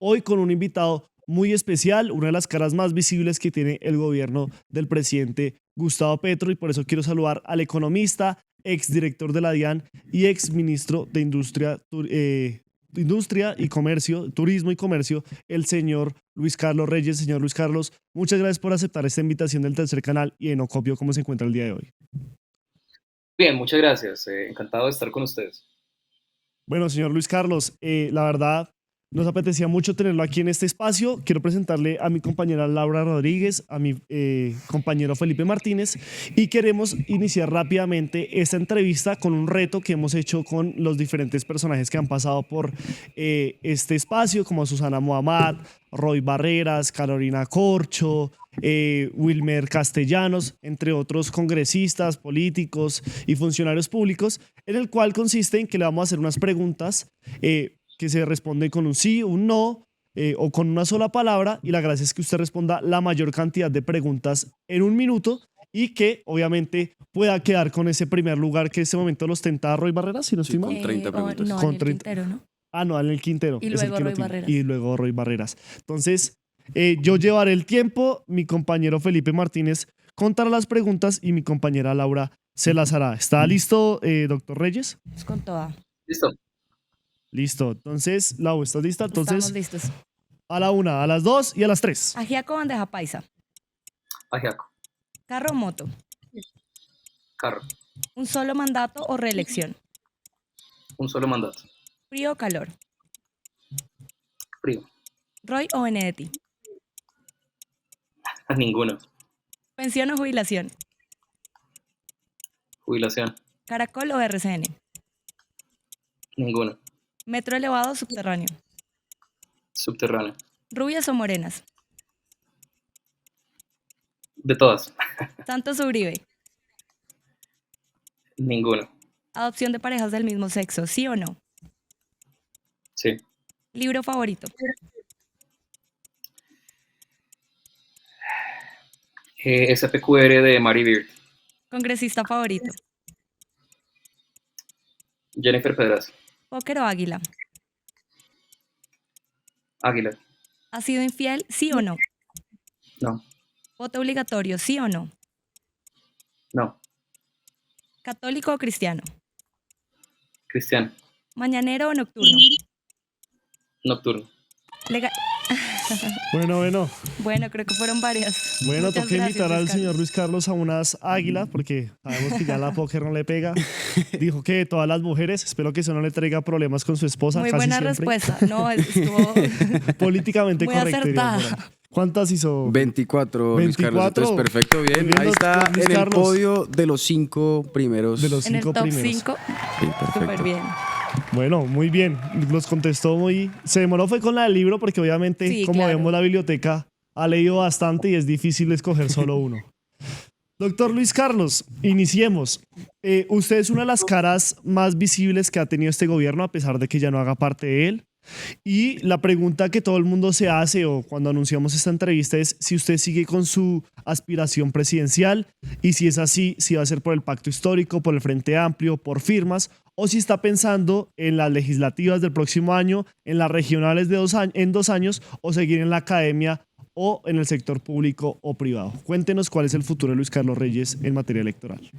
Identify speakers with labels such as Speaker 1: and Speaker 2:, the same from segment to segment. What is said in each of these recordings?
Speaker 1: hoy con un invitado muy especial, una de las caras más visibles que tiene el gobierno del presidente Gustavo Petro, y por eso quiero saludar al economista, exdirector de la DIAN y exministro de Industria y Comercio, Turismo y Comercio, el señor Luis Carlos Reyes. Señor Luis Carlos, muchas gracias por aceptar esta invitación del Tercer Canal y en Ocopio, ¿cómo se encuentra el día de hoy?
Speaker 2: Bien, muchas gracias. Encantado de estar con ustedes.
Speaker 1: Bueno, señor Luis Carlos, la verdad nos apetecía mucho tenerlo aquí en este espacio. Quiero presentarle a mi compañera Laura Rodríguez, a mi compañero Felipe Martínez, y queremos iniciar rápidamente esta entrevista con un reto que hemos hecho con los diferentes personajes que han pasado por este espacio, como Susana Muhammad, Roy Barreras, Carolina Corcho, Wilmer Castellanos, entre otros congresistas, políticos y funcionarios públicos, en el cual consiste en que le vamos a hacer unas preguntas que se responden con un sí, un no, o con una sola palabra, y la gracia es que usted responda la mayor cantidad de preguntas en un minuto y que obviamente pueda quedar con ese primer lugar que en este momento lo ostenta Roy Barreras, si no estoy mal.
Speaker 3: Con 30 preguntas.
Speaker 4: No,
Speaker 1: Con
Speaker 4: en el
Speaker 1: 30.
Speaker 4: Quintero, ¿no?
Speaker 1: Ah, no, en el Quintero.
Speaker 4: Y
Speaker 1: es el
Speaker 4: luego
Speaker 1: que lo
Speaker 4: Roy
Speaker 1: tiene.
Speaker 4: Barreras.
Speaker 1: Y luego Roy Barreras. Entonces, yo llevaré el tiempo, mi compañero Felipe Martínez contará las preguntas y mi compañera Laura se las hará. ¿Está listo, doctor Reyes?
Speaker 4: Es con toda.
Speaker 2: ¿Listo?
Speaker 1: Listo. Entonces, Lau, ¿estás lista?
Speaker 4: Estamos
Speaker 1: Entonces,
Speaker 4: listos.
Speaker 1: a la 1, a las 2 y a las 3.
Speaker 4: Ajiaco, bandeja paisa.
Speaker 2: Ajiaco.
Speaker 4: Carro o moto.
Speaker 2: Carro.
Speaker 4: Un solo mandato o reelección.
Speaker 2: Un solo mandato.
Speaker 4: Frío o calor.
Speaker 2: Frío.
Speaker 4: Roy o Benedetti.
Speaker 2: Ninguno.
Speaker 4: Pensión o jubilación.
Speaker 2: Jubilación.
Speaker 4: Caracol o RCN.
Speaker 2: Ninguno.
Speaker 4: Metro elevado o subterráneo.
Speaker 2: Subterráneo.
Speaker 4: Rubias o morenas.
Speaker 2: De todas.
Speaker 4: Santos o Uribe.
Speaker 2: Ninguno.
Speaker 4: Adopción de parejas del mismo sexo, ¿sí o no?
Speaker 2: Sí.
Speaker 4: Libro favorito.
Speaker 2: SPQR de Mary Beard.
Speaker 4: Congresista favorito.
Speaker 2: Jennifer Pedraza.
Speaker 4: Póker o águila.
Speaker 2: Águila.
Speaker 4: ¿Ha sido infiel, sí o no?
Speaker 2: No.
Speaker 4: Voto obligatorio, sí o no?
Speaker 2: No.
Speaker 4: ¿Católico o cristiano?
Speaker 2: Cristiano.
Speaker 4: ¿Mañanero o nocturno?
Speaker 2: Nocturno.
Speaker 4: Lega-
Speaker 1: Bueno,
Speaker 4: creo que fueron varias.
Speaker 1: Bueno,
Speaker 4: Muchas
Speaker 1: toca
Speaker 4: gracias,
Speaker 1: invitar al
Speaker 4: Luis
Speaker 1: señor
Speaker 4: Carlos.
Speaker 1: Luis Carlos a unas águilas, porque sabemos que ya la póker no le pega. Dijo que todas las mujeres, espero que eso no le traiga problemas con su esposa.
Speaker 4: Muy
Speaker 1: casi
Speaker 4: buena
Speaker 1: siempre.
Speaker 4: respuesta. No, estuvo
Speaker 1: Políticamente
Speaker 4: muy
Speaker 1: correcto.
Speaker 4: acertada.
Speaker 1: diría por ahí. ¿Cuántas hizo?
Speaker 3: 24, Luis Carlos.
Speaker 1: 24.
Speaker 3: Entonces, perfecto, bien.
Speaker 1: Muy bien,
Speaker 3: Ahí está
Speaker 1: Luis
Speaker 3: en el
Speaker 1: Carlos.
Speaker 3: podio de los 5 primeros.
Speaker 1: De los
Speaker 4: en el
Speaker 1: 5
Speaker 4: top
Speaker 1: primeros.
Speaker 4: 5.
Speaker 3: Sí, perfecto.
Speaker 4: Súper bien.
Speaker 1: Bueno, muy bien. Los contestó muy. Se demoró fue con la del libro, porque obviamente,
Speaker 4: Sí,
Speaker 1: como
Speaker 4: claro.
Speaker 1: vemos, la biblioteca ha leído bastante y es difícil escoger solo uno. Doctor Luis Carlos, iniciemos. Usted es una de las caras más visibles que ha tenido este gobierno, a pesar de que ya no haga parte de él. Y la pregunta que todo el mundo se hace, o cuando anunciamos esta entrevista, es si usted sigue con su aspiración presidencial, y si es así, si va a ser por el pacto histórico, por el Frente Amplio, por firmas, o si está pensando en las legislativas del próximo año, en las regionales de en 2 años, o seguir en la academia o en el sector público o privado. Cuéntenos cuál es el futuro de Luis Carlos Reyes en materia electoral.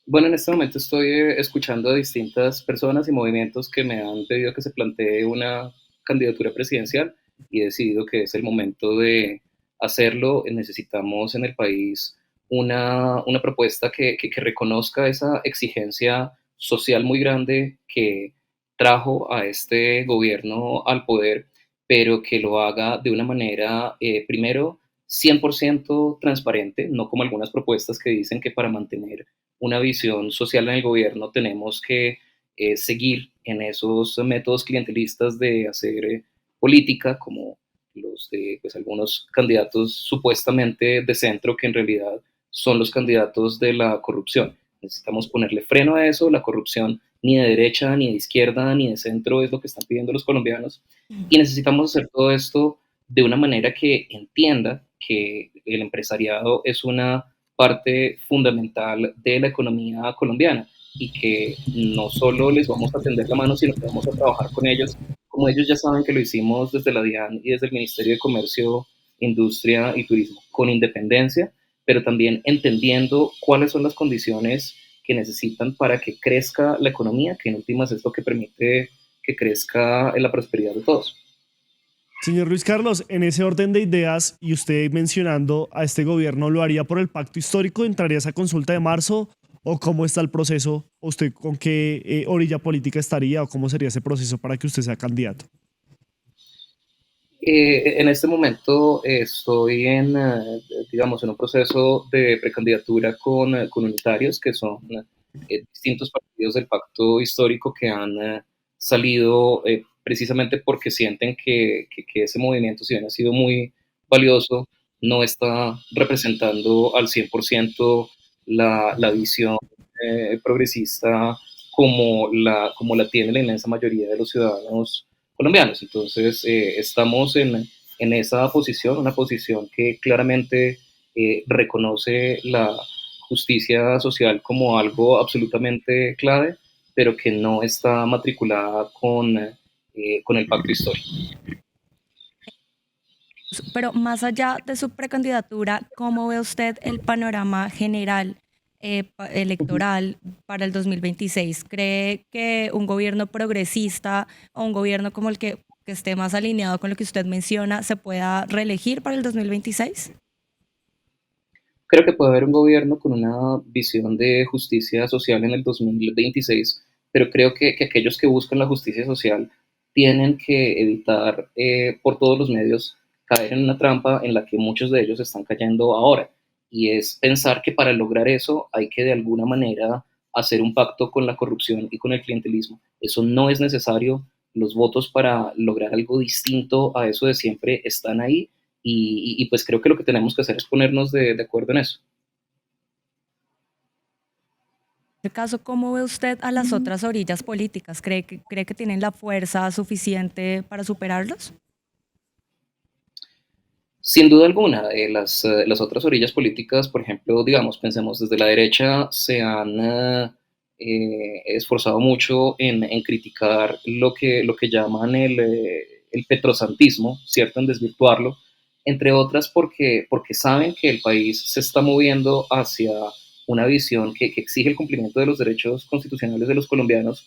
Speaker 2: Bueno, en este momento estoy escuchando a distintas personas y movimientos que me han pedido que se plantee una candidatura presidencial y he decidido que es el momento de hacerlo. Necesitamos en el país una propuesta que reconozca esa exigencia social muy grande que trajo a este gobierno al poder, pero que lo haga de una manera, primero, 100% transparente, no como algunas propuestas que dicen que para mantener una visión social en el gobierno tenemos que seguir en esos métodos clientelistas de hacer política, como los de pues, algunos candidatos supuestamente de centro que en realidad son los candidatos de la corrupción. Necesitamos ponerle freno a eso. La corrupción ni de derecha, ni de izquierda, ni de centro es lo que están pidiendo los colombianos. Y necesitamos hacer todo esto de una manera que entienda que el empresariado es una parte fundamental de la economía colombiana y que no solo les vamos a tender la mano, sino que vamos a trabajar con ellos como ellos ya saben que lo hicimos desde la DIAN y desde el Ministerio de Comercio, Industria y Turismo, con independencia, pero también entendiendo cuáles son las condiciones que necesitan para que crezca la economía, que en últimas es lo que permite que crezca la prosperidad de todos.
Speaker 1: Señor Luis Carlos, en ese orden de ideas y usted mencionando a este gobierno, ¿lo haría por el pacto histórico? ¿Entraría a esa consulta de marzo? ¿O cómo está el proceso? ¿O usted con qué orilla política estaría? ¿O cómo sería ese proceso para que usted sea candidato?
Speaker 2: En este momento estoy digamos, en un proceso de precandidatura con unitarios, que son distintos partidos del pacto histórico que han salido precisamente porque sienten que ese movimiento, si bien ha sido muy valioso, no está representando al 100% la visión progresista como la tiene la inmensa mayoría de los ciudadanos colombianos. Entonces, estamos en esa posición, una posición que claramente reconoce la justicia social como algo absolutamente clave, pero que no está matriculada con el pacto histórico.
Speaker 4: Pero más allá de su precandidatura, ¿cómo ve usted el panorama general electoral para el 2026? ¿Cree que un gobierno progresista o un gobierno como el que esté más alineado con lo que usted menciona se pueda reelegir para el 2026?
Speaker 2: Creo que puede haber un gobierno con una visión de justicia social en el 2026, pero creo que aquellos que buscan la justicia social tienen que evitar por todos los medios caer en una trampa en la que muchos de ellos están cayendo ahora, y es pensar que para lograr eso hay que de alguna manera hacer un pacto con la corrupción y con el clientelismo. Eso no es necesario. Los votos para lograr algo distinto a eso de siempre están ahí, y pues creo que lo que tenemos que hacer es ponernos de acuerdo en eso.
Speaker 4: En este caso, ¿cómo ve usted a las otras orillas políticas? Cree que tienen la fuerza suficiente para superarlos?
Speaker 2: Sin duda alguna, las otras orillas políticas, por ejemplo, digamos, pensemos desde la derecha, se han esforzado mucho en criticar lo que llaman el petrosantismo, ¿cierto? En desvirtuarlo, entre otras porque saben que el país se está moviendo hacia una visión que exige el cumplimiento de los derechos constitucionales de los colombianos,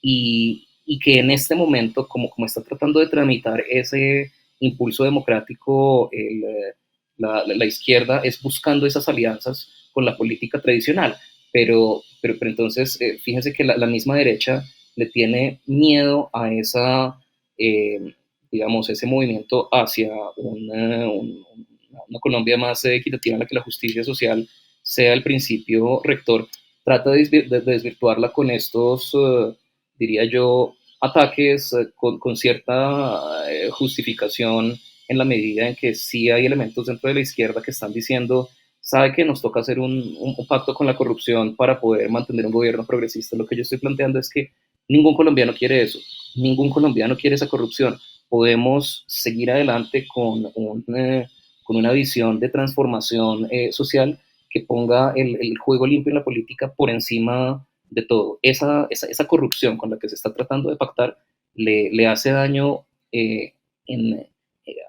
Speaker 2: y que en este momento, como está tratando de tramitar ese impulso democrático, la izquierda es buscando esas alianzas con la política tradicional, pero entonces fíjense que la misma derecha le tiene miedo a eh, digamos, ese movimiento hacia una Colombia más equitativa en la que la justicia social sea el principio rector. Trata de desvirtuarla con estos, diría yo, ataques con cierta justificación, en la medida en que sí hay elementos dentro de la izquierda que están diciendo, sabe que nos toca hacer un pacto con la corrupción para poder mantener un gobierno progresista. Lo que yo estoy planteando es que ningún colombiano quiere eso, ningún colombiano quiere esa corrupción. Podemos seguir adelante con una visión de transformación social que ponga el juego limpio en la política por encima de todo. Esa corrupción con la que se está tratando de pactar le hace daño en,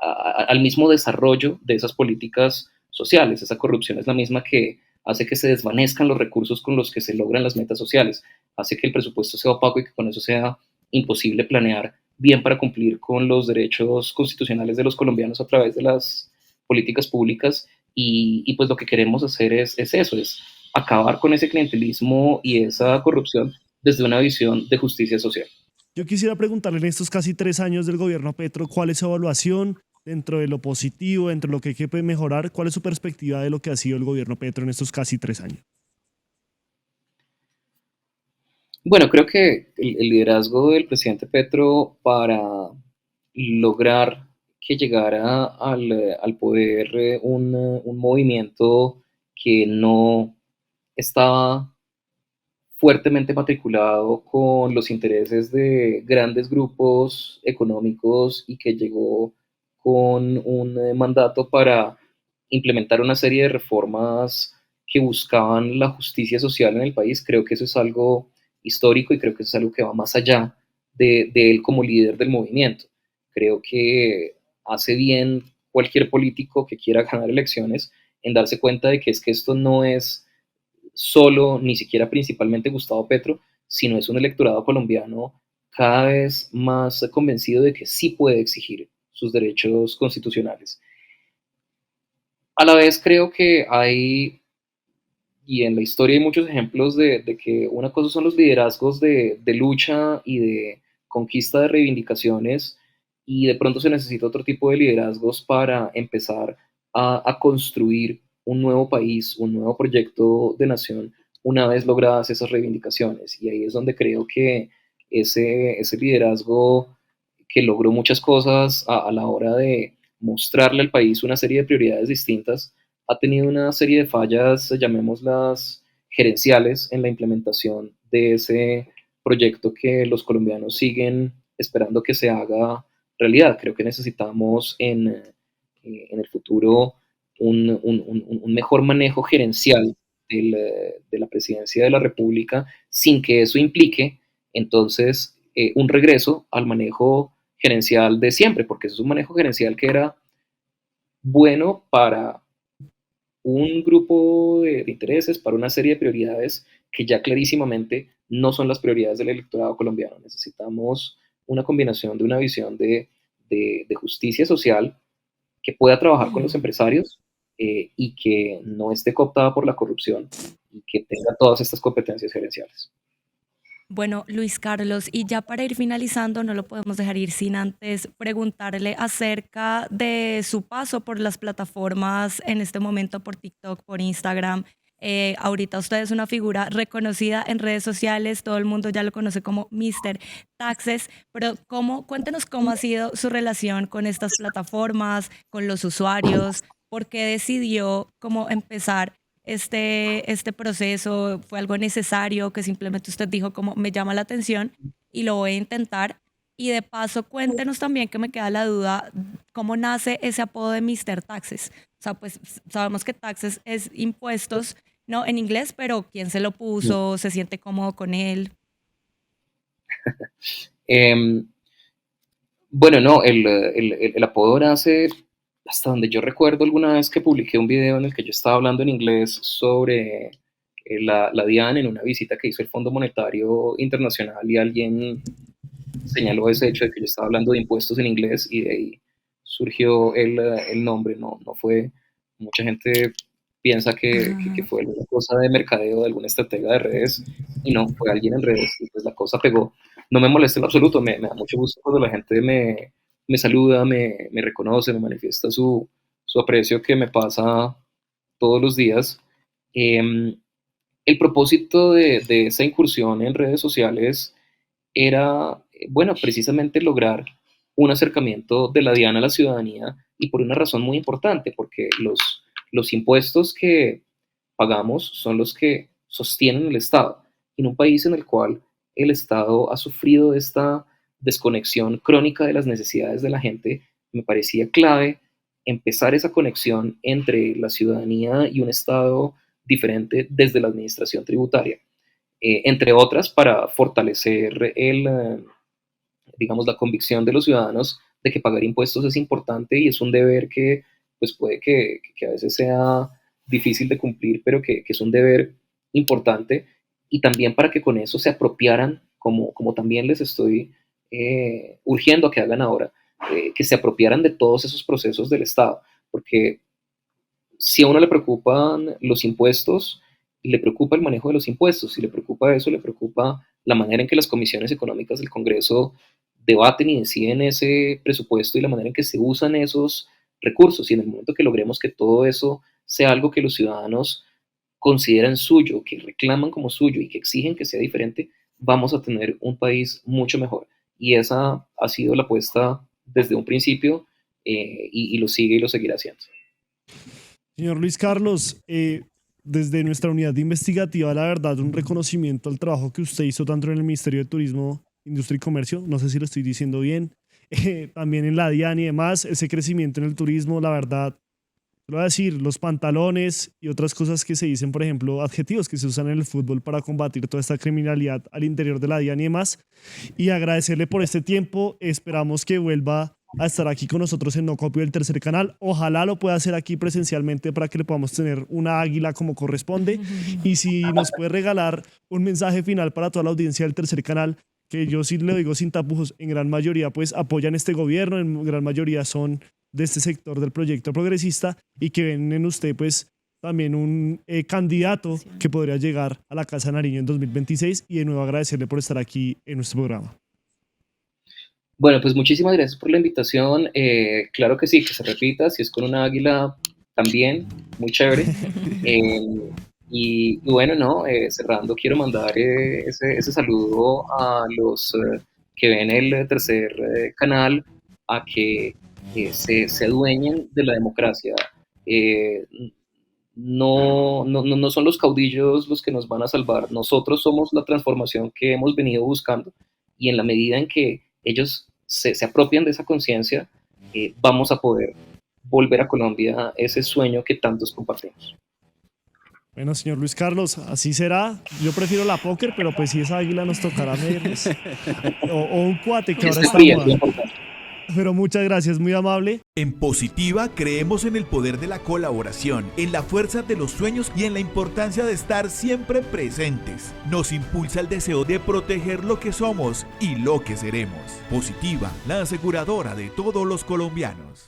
Speaker 2: al mismo desarrollo de esas políticas sociales. Esa corrupción es la misma que hace que se desvanezcan los recursos con los que se logran las metas sociales, hace que el presupuesto sea opaco y que con eso sea imposible planear bien para cumplir con los derechos constitucionales de los colombianos a través de las políticas públicas, y pues lo que queremos hacer es eso, es acabar con ese clientelismo y esa corrupción desde una visión de justicia social.
Speaker 1: Yo quisiera preguntarle en estos casi 3 años del gobierno Petro, ¿cuál es su evaluación dentro de lo positivo, dentro de lo que hay que mejorar? ¿Cuál es su perspectiva de lo que ha sido el gobierno Petro en estos casi 3 años?
Speaker 2: Bueno, creo que el liderazgo del presidente Petro para lograr que llegara al poder un movimiento que no estaba fuertemente matriculado con los intereses de grandes grupos económicos, y que llegó con un mandato para implementar una serie de reformas que buscaban la justicia social en el país. Creo que eso es algo histórico, y creo que eso es algo que va más allá de él como líder del movimiento. Creo que hace bien cualquier político que quiera ganar elecciones en darse cuenta de que es que esto no es solo, ni siquiera principalmente Gustavo Petro, sino es un electorado colombiano cada vez más convencido de que sí puede exigir sus derechos constitucionales. A la vez creo que hay, y en la historia hay muchos ejemplos de que una cosa son los liderazgos de lucha y de conquista de reivindicaciones, y de pronto se necesita otro tipo de liderazgos para empezar a construir un nuevo país, un nuevo proyecto de nación, una vez logradas esas reivindicaciones. Y ahí es donde creo que ese liderazgo que logró muchas cosas a la hora de mostrarle al país una serie de prioridades distintas, ha tenido una serie de fallas, llamémoslas gerenciales, en la implementación de ese proyecto que los colombianos siguen esperando que se haga realidad. Creo que necesitamos en el futuro un mejor manejo gerencial de la presidencia de la República, sin que eso implique entonces un regreso al manejo gerencial de siempre, porque eso es un manejo gerencial que era bueno para un grupo de intereses, para una serie de prioridades que ya clarísimamente no son las prioridades del electorado colombiano. Necesitamos una combinación de una visión de justicia social que pueda trabajar con los empresarios y que no esté cooptada por la corrupción y que tenga todas estas competencias gerenciales.
Speaker 4: Bueno, Luis Carlos, y ya para ir finalizando, no lo podemos dejar ir sin antes preguntarle acerca de su paso por las plataformas en este momento, por TikTok, por Instagram. Ahorita usted es una figura reconocida en redes sociales, todo el mundo ya lo conoce como Mr. Taxes, pero cuéntenos cómo ha sido su relación con estas plataformas, con los usuarios, por qué decidió cómo empezar este proceso, fue algo necesario, que simplemente usted dijo como me llama la atención y lo voy a intentar. Y de paso, cuéntenos también, que me queda la duda, cómo nace ese apodo de Mr. Taxes. O sea, pues sabemos que taxes es impuestos, ¿no? En inglés, pero ¿quién se lo puso? ¿Se siente cómodo con él?
Speaker 2: Eh, bueno, no, el apodo nace, hasta donde yo recuerdo, alguna vez que publiqué un video en el que yo estaba hablando en inglés sobre la DIAN en una visita que hizo el Fondo Monetario Internacional, y alguien señaló ese hecho de que yo estaba hablando de impuestos en inglés, y de ahí surgió el nombre. No, no fue, mucha gente piensa que fue alguna cosa de mercadeo de alguna estratega de redes, y no, fue alguien en redes, y pues la cosa pegó. No me molesta en absoluto, me da mucho gusto cuando la gente me saluda, me reconoce, me manifiesta su aprecio, que me pasa todos los días. Eh, el propósito de esa incursión en redes sociales era, bueno, precisamente lograr un acercamiento de la DIAN a la ciudadanía, y por una razón muy importante, porque los impuestos que pagamos son los que sostienen el Estado. En un país en el cual el Estado ha sufrido esta desconexión crónica de las necesidades de la gente, me parecía clave empezar esa conexión entre la ciudadanía y un Estado diferente desde la administración tributaria, entre otras, para fortalecer digamos, la convicción de los ciudadanos de que pagar impuestos es importante y es un deber que pues puede que a veces sea difícil de cumplir, pero que es un deber importante, y también para que con eso se apropiaran, como también les estoy urgiendo a que hagan ahora, que se apropiaran de todos esos procesos del Estado, porque si a uno le preocupan los impuestos, le preocupa el manejo de los impuestos. Si le preocupa eso, le preocupa la manera en que las comisiones económicas del Congreso debaten y deciden ese presupuesto, y la manera en que se usan esos recursos. Y en el momento que logremos que todo eso sea algo que los ciudadanos consideran suyo, que reclaman como suyo y que exigen que sea diferente, vamos a tener un país mucho mejor. Y esa ha sido la apuesta desde un principio, y lo sigue y lo seguirá haciendo.
Speaker 1: Señor Luis Carlos, desde nuestra unidad investigativa, la verdad, un reconocimiento al trabajo que usted hizo tanto en el Ministerio de Turismo, Industria y Comercio, no sé si lo estoy diciendo bien, también en la DIAN y demás, ese crecimiento en el turismo, la verdad, Lo voy a decir, los pantalones y otras cosas que se dicen, por ejemplo, adjetivos que se usan en el fútbol para combatir toda esta criminalidad al interior de la DIAN y demás. Y agradecerle por este tiempo. Esperamos que vuelva a estar aquí con nosotros en No Copio del Tercer Canal. Ojalá lo pueda hacer aquí presencialmente para que le podamos tener una águila como corresponde. Y si nos puede regalar un mensaje final para toda la audiencia del Tercer Canal, que yo sí le digo sin tapujos, en gran mayoría pues apoyan este gobierno, en gran mayoría son de este sector del proyecto progresista y que ven en usted pues también un candidato que podría llegar a la Casa de Nariño en 2026, y de nuevo agradecerle por estar aquí en nuestro programa.
Speaker 2: Bueno, pues muchísimas gracias por la invitación. Claro que sí, que se repita, si es con una águila también, muy chévere. Y bueno, no, cerrando, quiero mandar ese saludo a los que ven el Tercer Canal, a que se adueñen de la democracia. No son los caudillos los que nos van a salvar. Nosotros somos la transformación que hemos venido buscando, y en la medida en que ellos se apropian de esa conciencia, vamos a poder volver a Colombia ese sueño que tantos compartimos.
Speaker 1: Bueno, señor Luis Carlos, así será. Yo prefiero la póker, pero pues si esa águila nos tocará medirnos. O un cuate que ahora está en moda. Pero muchas gracias, muy amable.
Speaker 5: En Positiva creemos en el poder de la colaboración, en la fuerza de los sueños y en la importancia de estar siempre presentes. Nos impulsa el deseo de proteger lo que somos y lo que seremos. Positiva, la aseguradora de todos los colombianos.